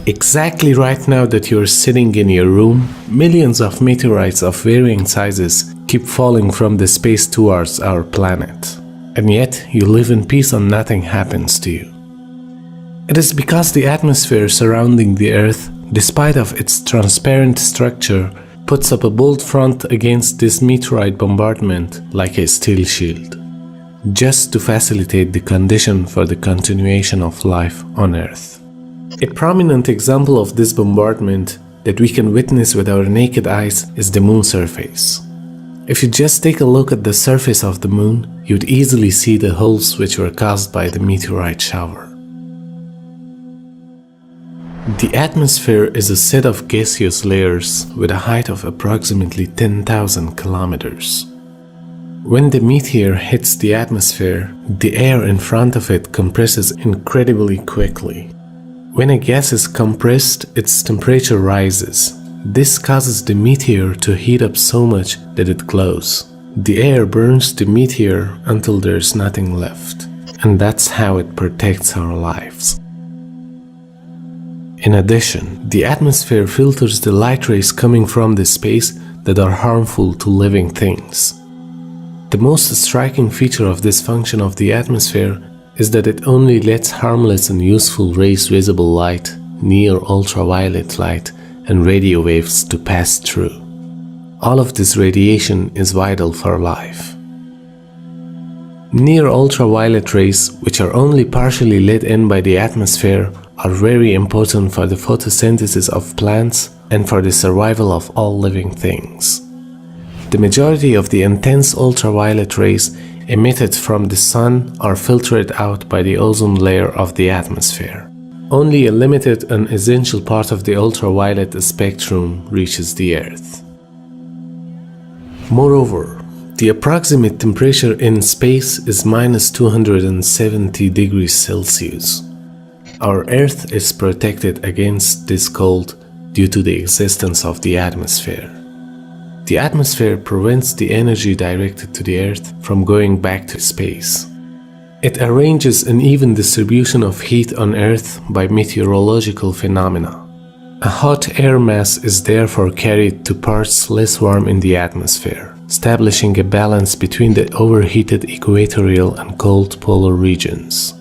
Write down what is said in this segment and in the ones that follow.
Exactly right now that you're sitting in your room, millions of meteorites of varying sizes keep falling from the space towards our planet. And yet, you live in peace and nothing happens to you. It is because the atmosphere surrounding the Earth, despite of its transparent structure, puts up a bold front against this meteorite bombardment like a steel shield, just to facilitate the condition for the continuation of life on Earth. A prominent example of this bombardment that we can witness with our naked eyes is the moon surface. If you just take a look at the surface of the moon, you'd easily see the holes which were caused by the meteorite shower. The atmosphere is a set of gaseous layers with a height of approximately 10,000 kilometers. When the meteor hits the atmosphere, the air in front of it compresses incredibly quickly. When a gas is compressed, its temperature rises. This causes the meteor to heat up so much that it glows. The air burns the meteor until there's nothing left, and that's how it protects our lives. In addition, the atmosphere filters the light rays coming from the space that are harmful to living things. The most striking feature of this function of the atmosphere is that it only lets harmless and useful rays, visible light, near ultraviolet light, and radio waves to pass through. All of this radiation is vital for life. Near ultraviolet rays, which are only partially let in by the atmosphere, are very important for the photosynthesis of plants and for the survival of all living things. The majority of the intense ultraviolet rays emitted from the sun are filtered out by the ozone layer of the atmosphere. Only a limited and essential part of the ultraviolet spectrum reaches the Earth. Moreover, the approximate temperature in space is minus 270 degrees Celsius. Our Earth is protected against this cold due to the existence of the atmosphere. The atmosphere prevents the energy directed to the Earth from going back to space. It arranges an even distribution of heat on Earth by meteorological phenomena. A hot air mass is therefore carried to parts less warm in the atmosphere, establishing a balance between the overheated equatorial and cold polar regions.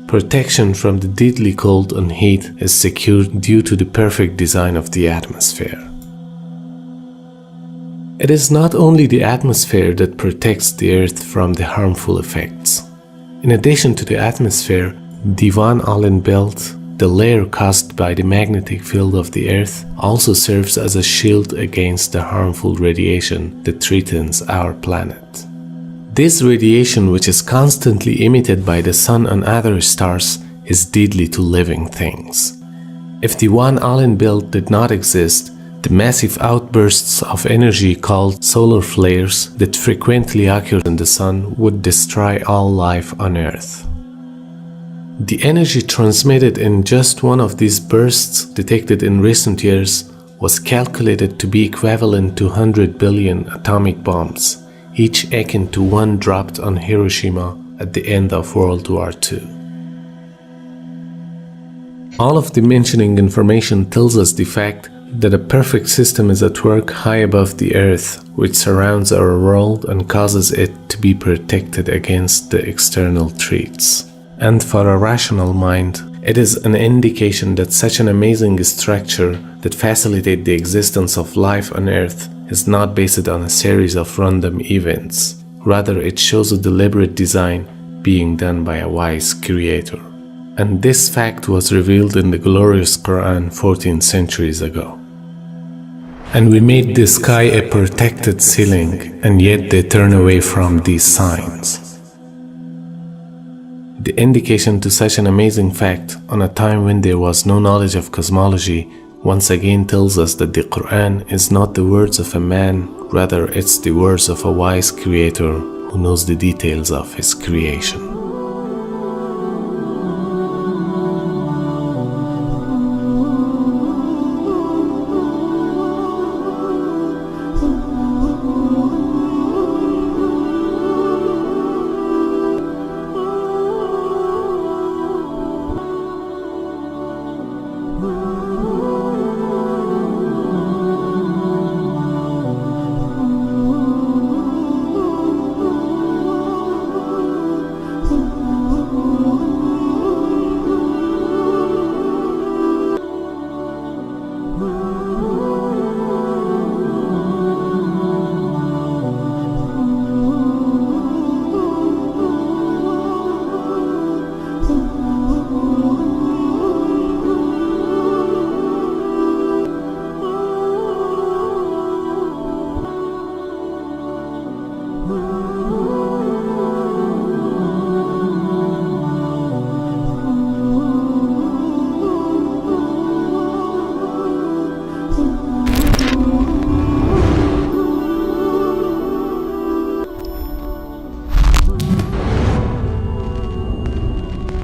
Protection from the deadly cold and heat is secured due to the perfect design of the atmosphere. It is not only the atmosphere that protects the Earth from the harmful effects. In addition to the atmosphere, the Van Allen belt, the layer caused by the magnetic field of the Earth, also serves as a shield against the harmful radiation that threatens our planet. This radiation, which is constantly emitted by the Sun and other stars, is deadly to living things. If the Van Allen belt did not exist, the massive outbursts of energy called solar flares that frequently occur in the Sun would destroy all life on Earth. The energy transmitted in just one of these bursts detected in recent years was calculated to be equivalent to 100 billion atomic bombs, each akin to one dropped on Hiroshima at the end of World War II. All of the mentioning information tells us the fact that a perfect system is at work high above the Earth, which surrounds our world and causes it to be protected against the external threats. And for a rational mind, it is an indication that such an amazing structure that facilitates the existence of life on Earth is not based on a series of random events. Rather, it shows a deliberate design being done by a wise creator. And this fact was revealed in the glorious Quran 14 centuries ago. And we made the sky a protected ceiling, and yet they turn away from these signs. The indication to such an amazing fact on a time when there was no knowledge of cosmology once again tells us that the Quran is not the words of a man, rather it's the words of a wise creator who knows the details of his creation.